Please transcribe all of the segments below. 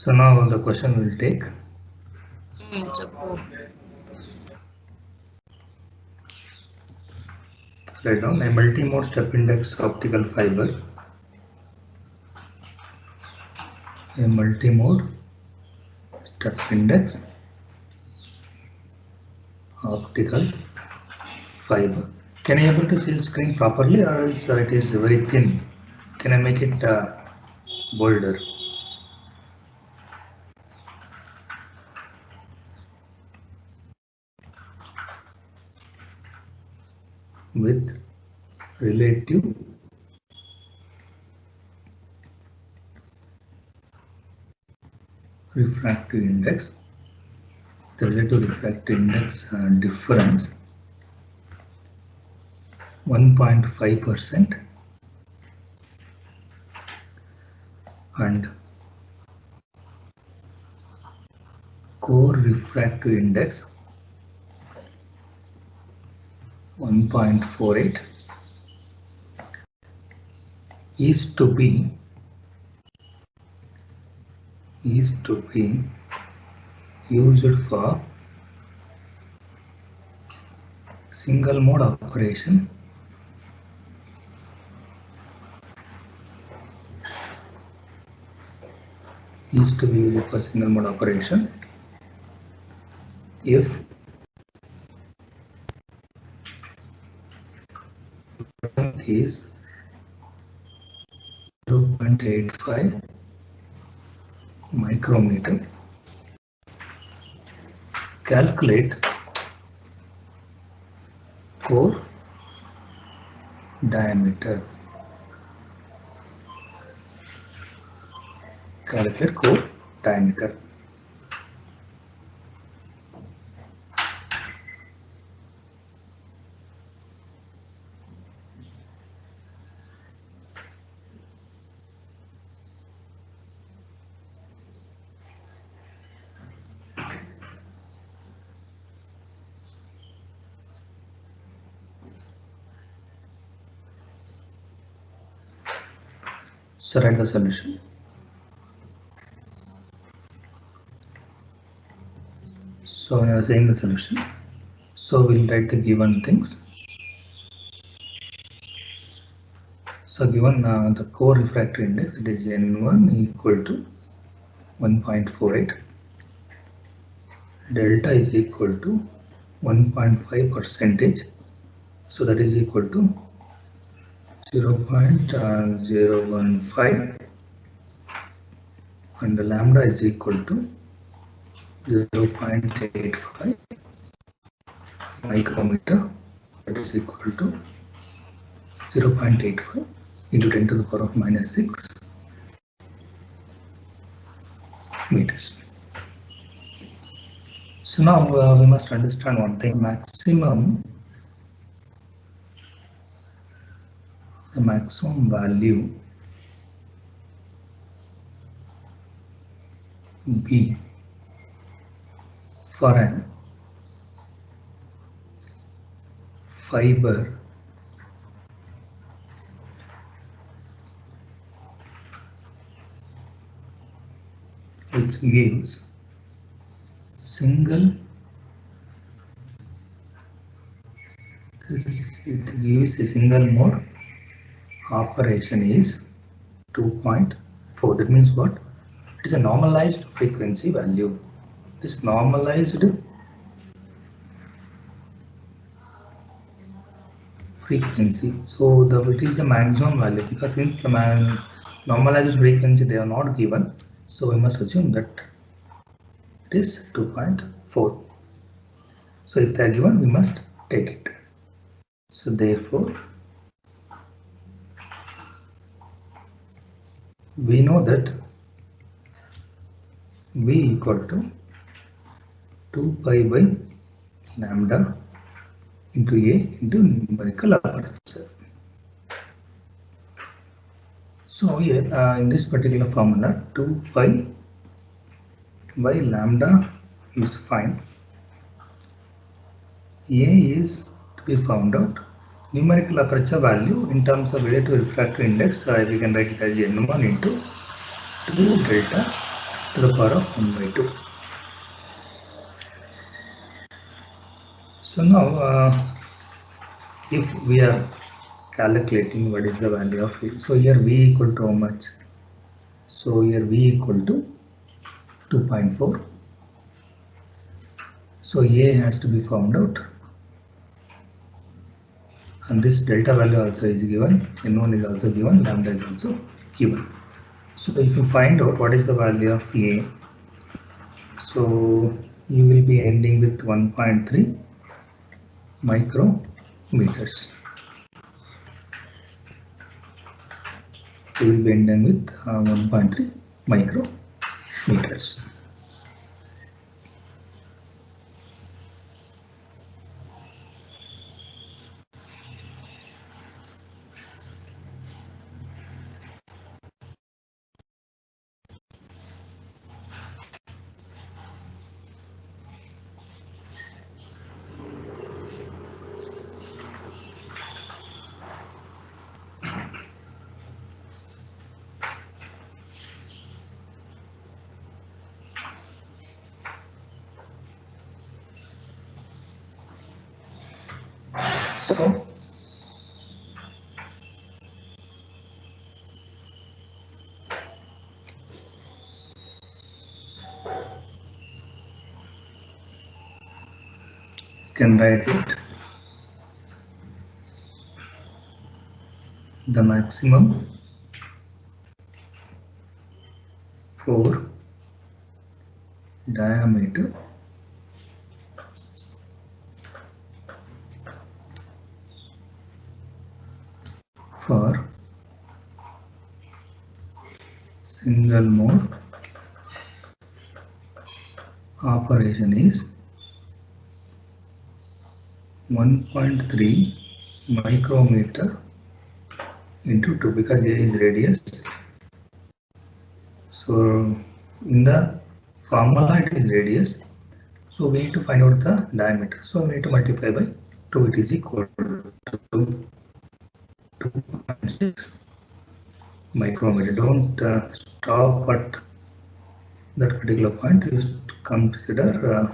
So now the question will take. Write down a multi-mode step index optical fiber. A multi-mode step index optical fiber. Can I able to see the screen properly, or else it is very thin? Can I make it bolder? With relative refractive index, the relative refractive index difference 1.5% and core refractive index 1.48 is to be used for single mode operation if is 0.85 micrometer. Calculate core diameter. Calculate core diameter. So write the solution. So when I was saying the solution, so we'll write the given things. So given the core refractive index, it is N1 equal to 1.48. Delta is equal to 1.5%. So that is equal to 0.015, and the lambda is equal to 0.85 micrometer. That is equal to 0.85 into 10 to the power of minus 6 meters. So now we must understand one thing: the maximum value B for an fiber which gives single, it gives a single mode operation is 2.4. That means what? It is a normalized frequency value. This normalized frequency, so it is the maximum value, because since the normalized frequency they are not given, so we must assume that it is 2.4. so if they are given, we must take it. So therefore we know that V equal to 2 pi by lambda into A into numerical aperture. So here in this particular formula, 2 pi by lambda is fine. A is to be found out. Numerical aperture value in terms of relative refractive index, we can write it as N1 into 2 delta to the power of 1 by 2. So now if we are calculating what is the value of V, so here V equal to how much? So here V equal to 2.4. So A has to be found out, and this delta value also is given, N1 is also given, lambda is also given. So if you find out what is the value of A, so you will be ending with 1.3 micrometers. You will be ending with 1.3 micrometers. So can write it, the maximum for diameter for single mode operation is 1.3 micrometer into 2, because A is radius. So in the formula it is radius, so we need to find out the diameter, so we need to multiply by 2, it is equal to 2.6 micrometer. Don't stop at that particular point, you consider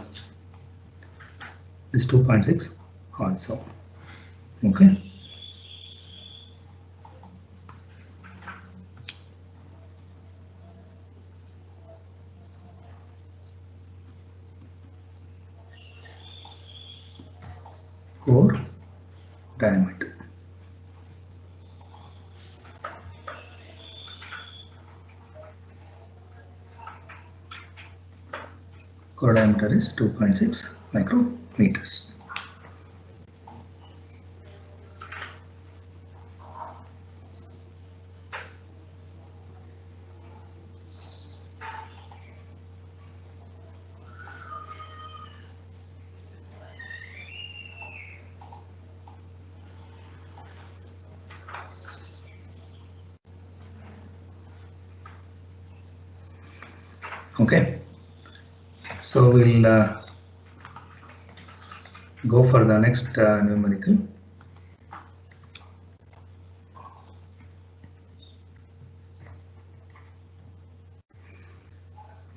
this 2.6 also. Okay. Core diameter. Core diameter is 2.6 micrometers. Okay, so we'll go for the next numerical.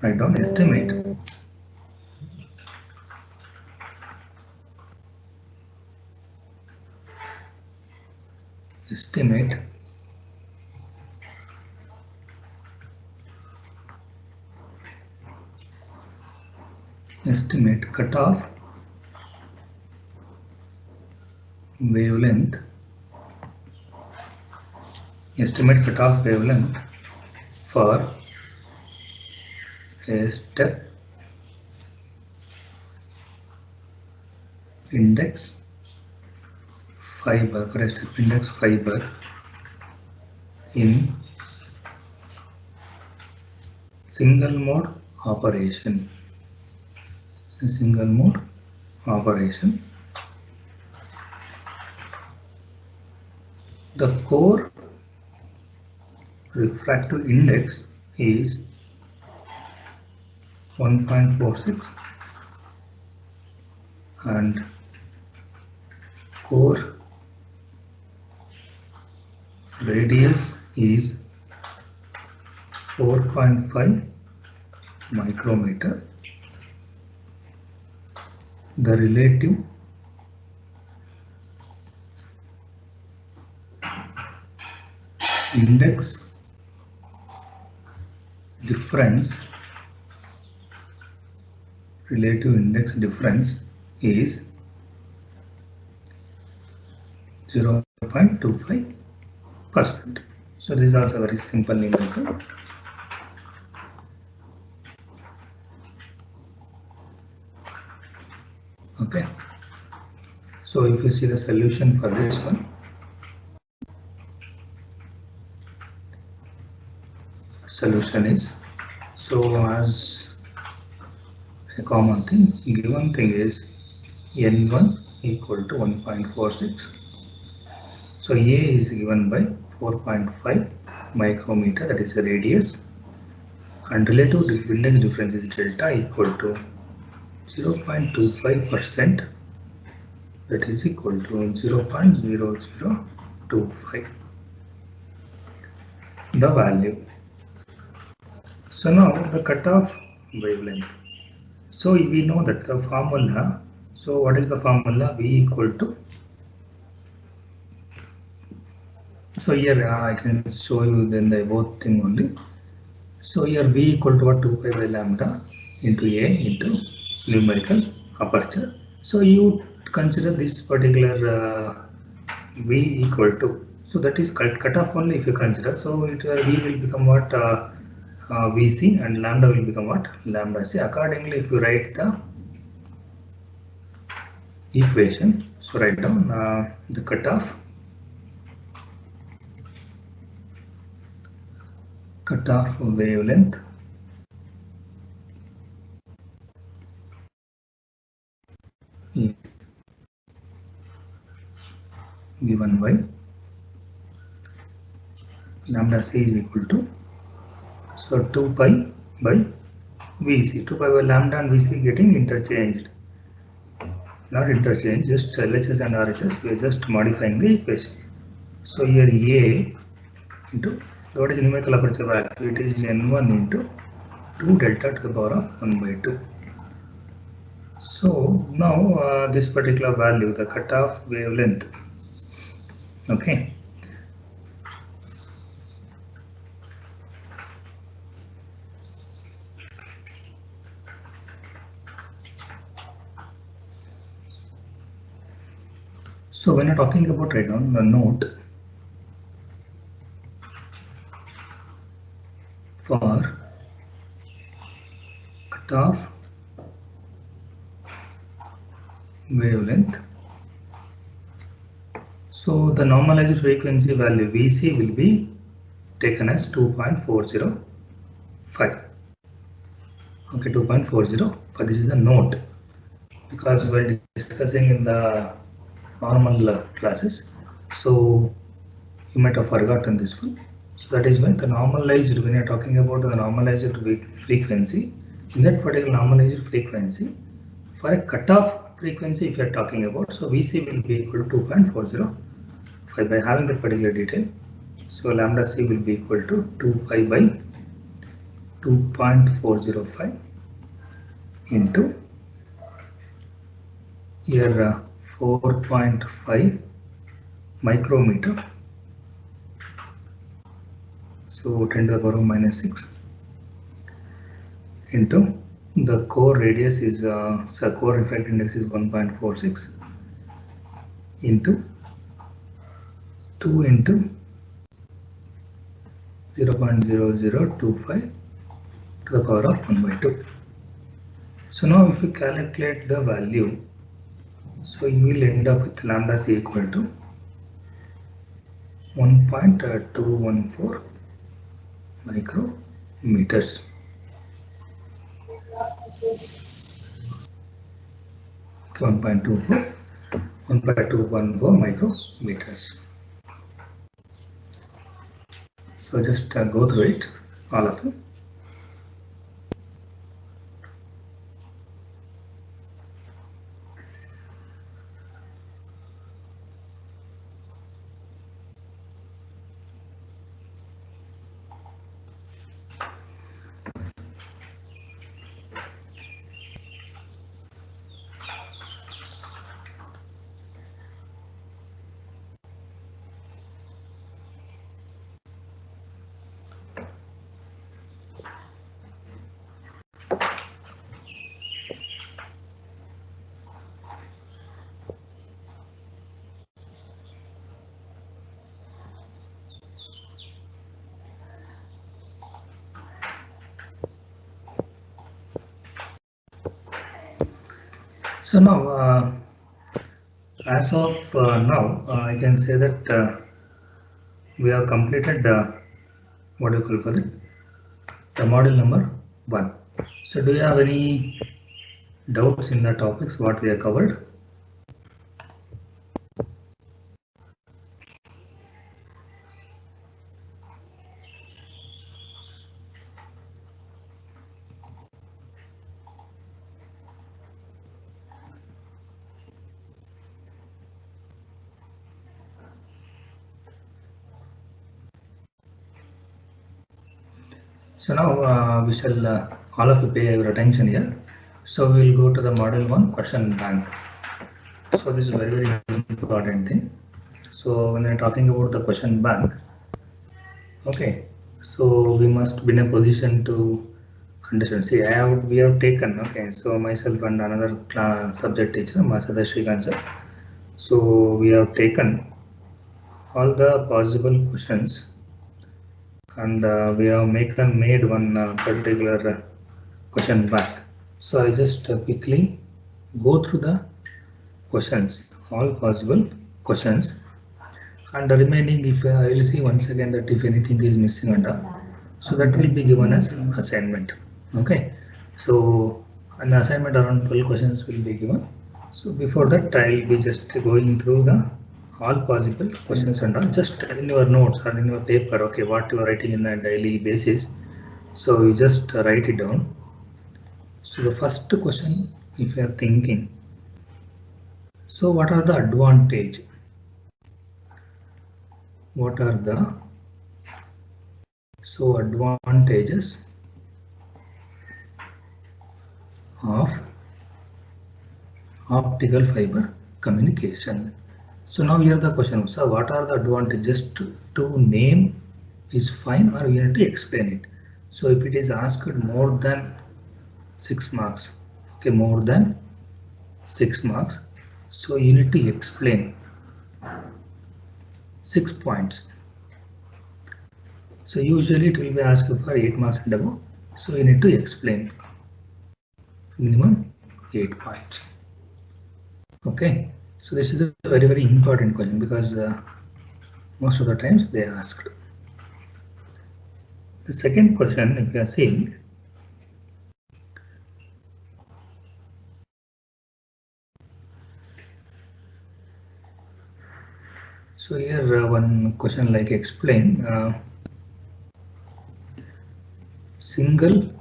Write down estimate. Estimate cutoff wavelength. Estimate cutoff wavelength for a step index fiber, for a step index fiber in single mode operation. A single mode operation. The core refractive index is 1.46 and core radius is 4.5 micrometer, the relative index difference is 0.25%. So this is also very simple numerical. Okay. So if you see the solution for this one, solution is, so as a common thing, given thing is N1 equal to 1.46. So A is given by 4.5 micrometer, that is the radius, and relative index difference is delta equal to 0.25%, that is equal to 0.0025, the value. So now the cutoff wavelength. So we know that the formula, so what is the formula? V equal to, so here I can show you then the both thing only. So here V equal to what? 2 pi by lambda into A into numerical aperture. So you consider this particular V equal to, so that is cutoff only if you consider. So it V will become what? Vc, and lambda will become what? Lambda c. Accordingly, if you write the equation, so write down the cutoff wavelength is given by lambda c is equal to, so 2 pi by Vc. 2 pi by lambda and Vc getting interchanged. Not interchange, just LHS and RHS, we are just modifying the equation. So here A into, what is numerical aperture value? It is N1 into 2 delta to the power of 1 by 2. So now this particular value, the cutoff wavelength, okay. So when you're talking about, write down the note for cutoff wavelength. So the normalized frequency value Vc will be taken as 2.405. Okay, 2.405. This is the note, because we're discussing in the normal classes, so you might have forgotten this one. So that is when the normalized, when you're talking about the normalized frequency, in that particular normalized frequency, for a cutoff frequency if you are talking about, so Vc will be equal to 2.405 by having that particular detail. So lambda c will be equal to 2 pi by 2.405 into here 4.5 micrometer, so 10 to the power of minus 6 into the core radius is so core refractive index is 1.46 into 2 into 0.0025 to the power of 1 by 2. So now if you calculate the value, so you will end up with lambda c equal to 1.214 micrometers. Okay, 1.214 micrometers. So just go through it, all of you. So now, as of now, I can say that we have completed what do you call for it? The module number 1. So do you have any doubts in the topics what we have covered? So now we shall all of you pay your attention here. So we will go to the model 1 question bank. So this is very important thing. So when we are talking about the question bank, okay, so we must be in a position to understand. See, we have taken, okay, so myself and another subject teacher, Masada Srikanth sir. So we have taken all the possible questions and we have made one particular question bank. So I just quickly go through the questions, all possible questions, and the remaining, if I will see once again that if anything is missing under, so that will be given as assignment. Okay, so an assignment around 12 questions will be given. So before that, I will be just going through the all possible questions and all, just in your notes or in your paper. Okay, what you are writing in a daily basis, so you just write it down. So the first question, if you are thinking, so what are the advantage? What are the advantages of optical fiber communication? So now here the question, so what are the advantages? To name is fine, or we have to explain it. So if it is asked more than 6 marks, okay, more than 6 marks, so you need to explain 6 points. So usually it will be asked for 8 marks and above, so you need to explain minimum 8 points. Okay, so this is a very important question because most of the times they are asked. The second question, if you are seeing, so here one question like explain single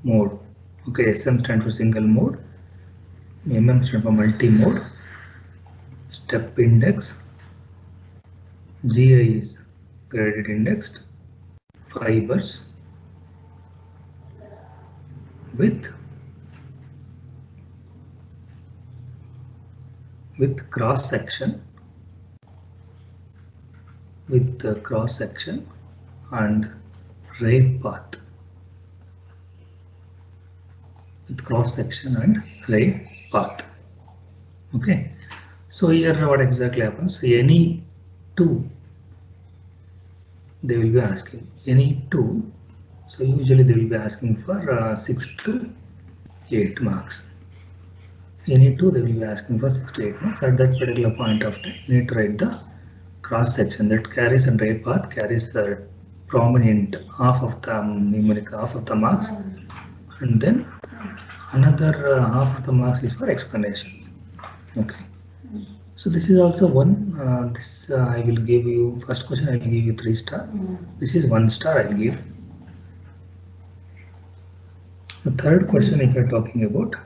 mode. Okay, SM stands for single mode, MM stands for multi-mode, step index, GI is graded indexed, fibers with cross section, and ray path, with cross section and ray path. Okay, so here what exactly happens? Any two, they will be asking any two. So usually they will be asking for 6 to 8 marks. Any two, they will be asking for 6 to 8 marks. At that particular point of time, you need to write the cross section that carries, and ray path carries the prominent half of the numeric half of the marks, and then another half of the marks is for explanation. Okay, so this is also one. This I will give you first question. I will give you 3 star. This is 1 star. I will give. The third question, if you are talking about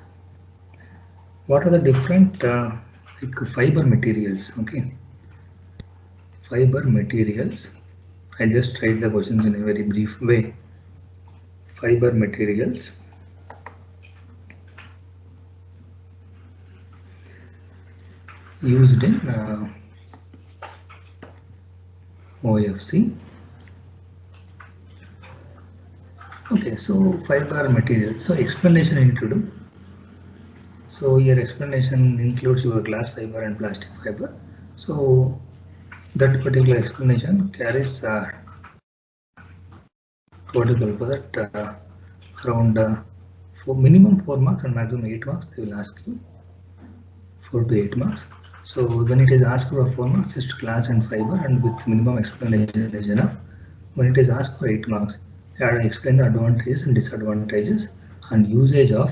what are the different like fiber materials. Okay, fiber materials. I just write the questions in a very brief way. Fiber materials used in OFC. Okay, so fiber material. So explanation I need to do. So your explanation includes your glass fiber and plastic fiber. So that particular explanation carries vertical for that around for minimum 4 marks and maximum 8 marks they will ask you. 4 to 8 marks. So when it is asked for 4 marks, just class and fiber and with minimum explanation is enough. When it is asked for 8 marks, you have to explain the advantages and disadvantages and usage of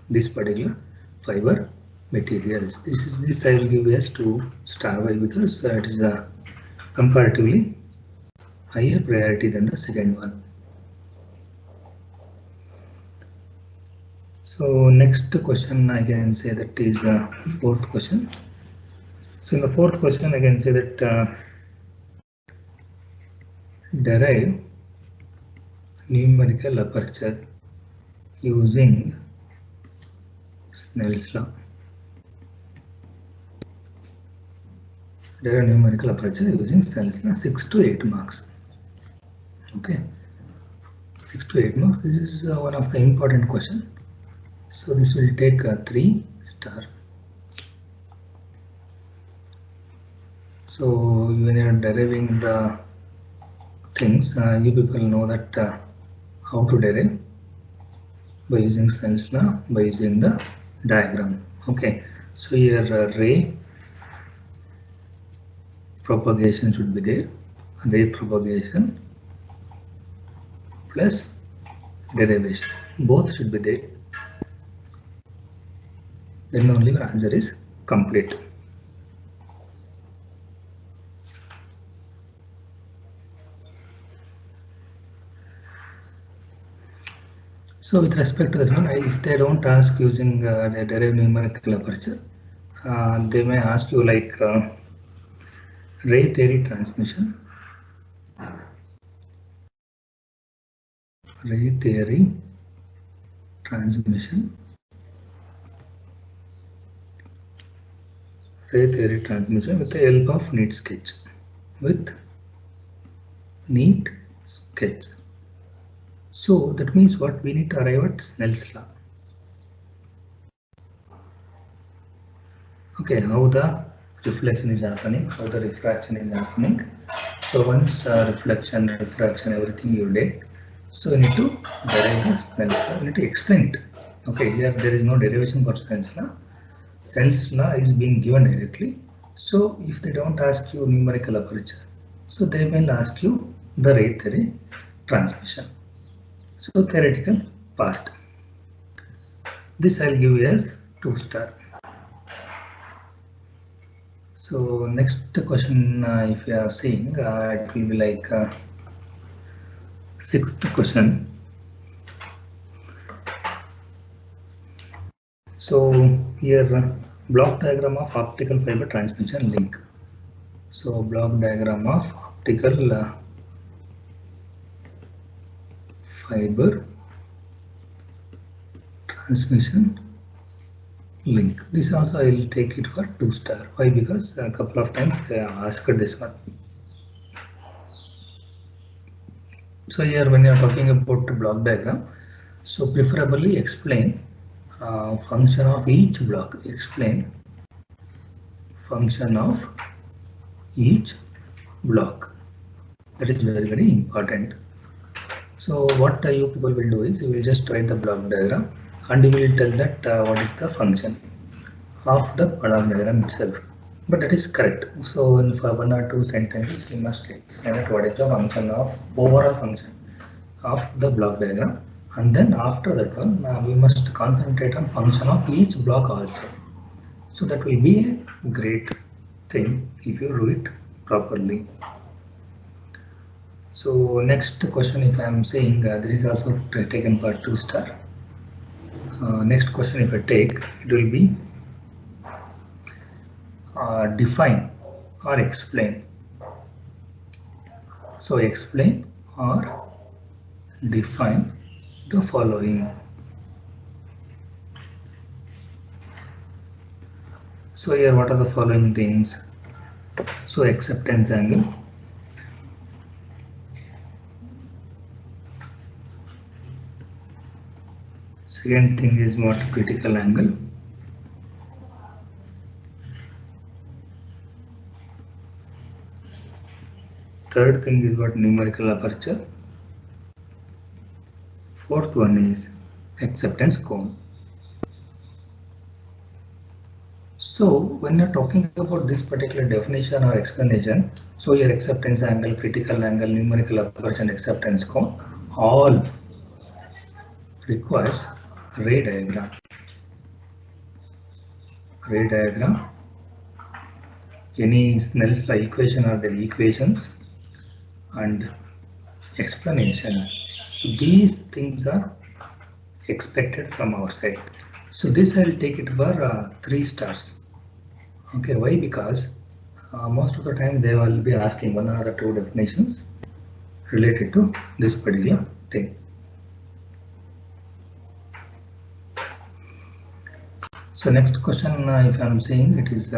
this particular fiber materials. This I will give as 2 star. Why? Because it is a comparatively higher priority than the second one. So next question I can say that is fourth question. So in the fourth question I can say that derive numerical aperture using Snell's law. Derive numerical aperture using Snell's law, 6 to 8 marks. Okay, 6 to 8 marks. This is one of the important question. So this will take 3 star. So when you are deriving the things, you people know that how to derive by using Snell's law, by using the diagram. Okay, so here ray propagation should be there, ray propagation plus derivation, both should be there. Then only your answer is complete. So with respect to that one, if they don't ask using the derived numerical aperture, they may ask you like ray theory transmission, ray theory transmission, ray theory transmission with the help of neat sketch, with neat sketch. So that means what? We need to arrive at Snell's law. Okay, how the reflection is happening, how the refraction is happening. So once reflection, refraction, everything you did, so you need to derive the Snell's law. You need to explain it. Okay, here there is no derivation for Snell's law. Snell's law is being given directly. So if they don't ask you numerical aperture, so they will ask you the ray theory transmission. So theoretical part. This I'll give you as 2 star. So next question, if you are seeing, it will be like 6th question. So here block diagram of optical fiber transmission link. So block diagram of optical fiber transmission link. This also I will take it for 2 star. Why? Because a couple of times they asked this one. So here when you are talking about block diagram, so preferably explain function of each block. Explain function of each block. That is very, very important. So what you people will do is you will just write the block diagram and you will tell that what is the function of the block diagram itself. But that is correct. So in 1 or 2 sentences we must explain that what is the function of overall function of the block diagram, and then after that one we must concentrate on function of each block also. So that will be a great thing if you do it properly. So next question, if I am saying this is also taken for 2 star. Next question if I take, it will be define or explain. So explain or define the following. So here what are the following things? So acceptance angle, second thing is what? Critical angle, third thing is what? Numerical aperture, fourth one is acceptance cone. So when you're talking about this particular definition or explanation, so your acceptance angle, critical angle, numerical aperture and acceptance cone all requires ray diagram. Ray diagram, any Snell's law equation or their equations, and explanation. So these things are expected from our side. So this I will take it for 3 stars. Okay, why? Because most of the time they will be asking one or two definitions related to this particular thing. So next question, if I am saying it is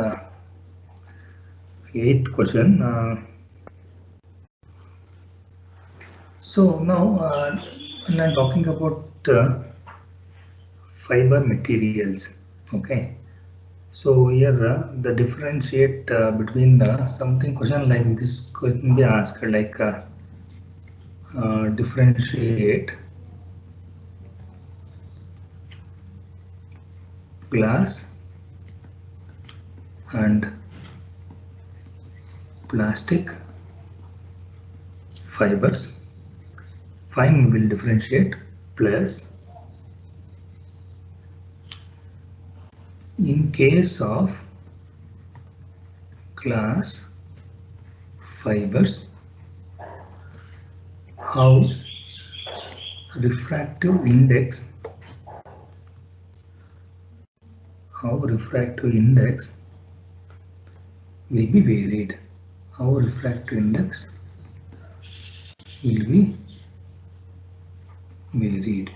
8th question. So now when I am talking about fiber materials, okay. So here the differentiate between something question like this could be asked like differentiate glass and plastic fibers. Fine, we will differentiate plus in case of glass fibers, how refractive index will be varied. How refractive index will be varied.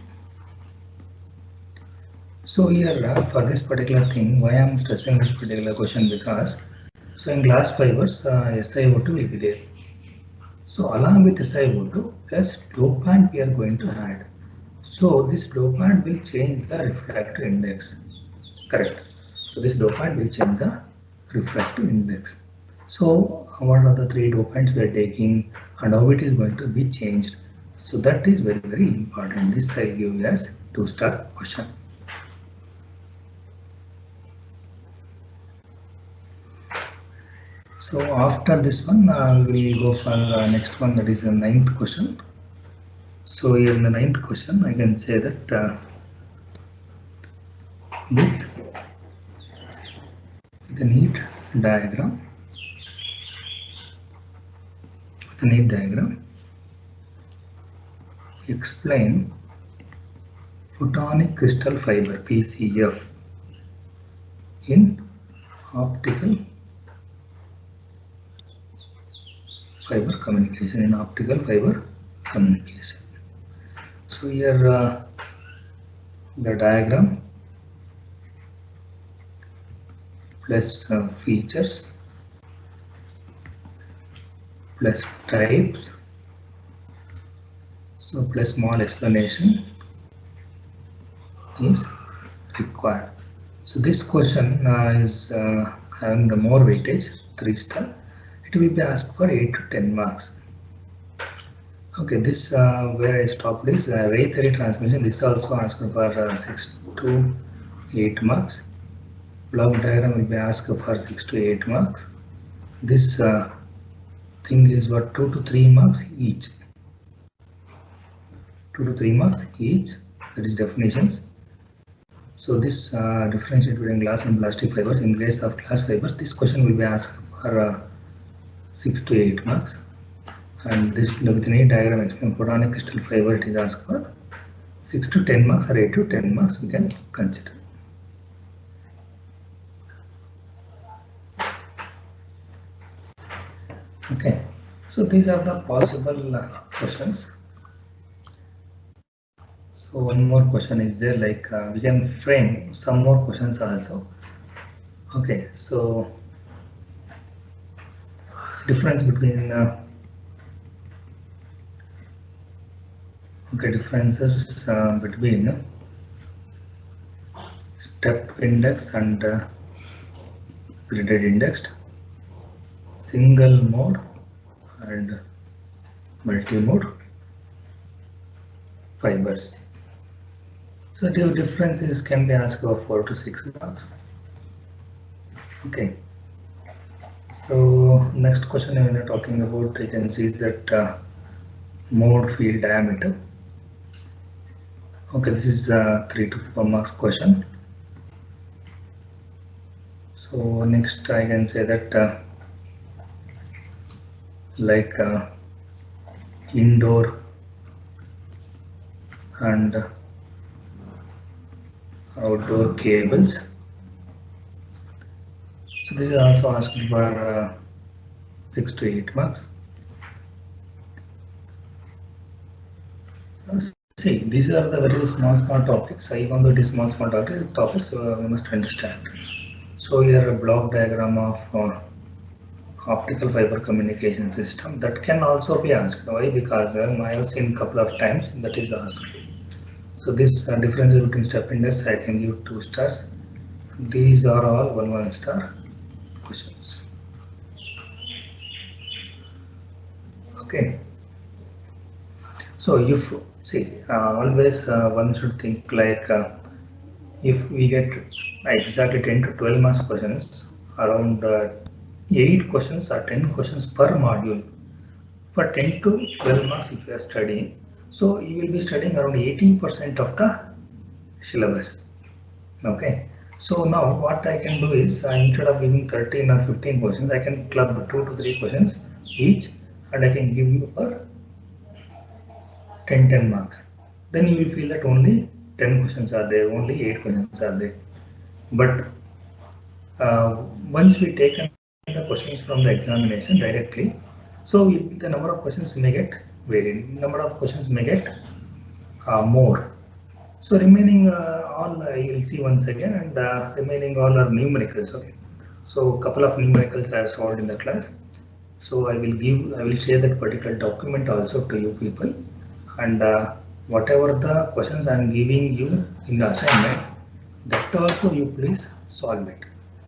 So here for this particular thing, why I am stressing this particular question, because so in glass fibers SiO2 will be there. So along with SiO2 plus dopant we are going to add. So this dopant will change the refractive index. Correct. So this dopant will change the refractive index. So what are the 3 dopants we are taking and how it is going to be changed? So that is very, very important. This I give you as 2-star question. So after this one, we will go for the next one, that is the 9th question. So here in the 9th question, I can say that with the neat diagram, explain photonic crystal fiber PCF in optical fiber communication. So here the diagram plus features plus types, so plus small explanation is required. So this question is having the more weightage, 3-star. It will be asked for 8 to 10 marks. Okay, this where I stopped is ray theory transmission. This also asked for 6 to 8 marks. Block diagram will be asked for 6 to 8 marks. This thing is what, 2 to 3 marks each. 2 to 3 marks each. That is definitions. So this differentiate between glass and plastic fibers. In case of glass fibers, this question will be asked for 6 to 8 marks. And this with any diagram explain photonic crystal fiber, it is asked for 6 to 10 marks or 8 to 10 marks we can consider. Okay, so these are the possible questions. So one more question is there, like we can frame some more questions also. Okay, so difference between differences between step index and gridded indexed, single mode and multi-mode fibers. So the differences can be asked for 4 to 6 marks. Okay. So next question when you're talking about, you can see that mode field diameter. Okay, this is a 3 to 4 marks question. So next I can say that indoor and outdoor cables. So this is also asked for 6 to 8 marks. See, these are the very small topics. Even though it is small topics, we must understand. So here a block diagram of optical fiber communication system, that can also be asked. Why? Because I have seen couple of times that is asked. So this difference between step index, I can give 2 stars. These are all 1 star questions. Okay. So if see always one should think if we get exactly 10 to 12 marks questions, around 8 questions or 10 questions per module. For 10 to 12 marks if you are studying, so you will be studying around 80% of the syllabus. Okay. So now what I can do is instead of giving 13 or 15 questions, I can club 2 to 3 questions each, and I can give you for 10 marks. Then you will feel that only 10 questions are there, only 8 questions are there. But once we take the questions from the examination directly, so the number of questions may get varied, number of questions may get more. So remaining all you will see once again, and remaining all are numericals. Okay. So couple of numericals I have solved in the class. So I will share that particular document also to you people, and whatever the questions I am giving you in the assignment, that also you please solve it.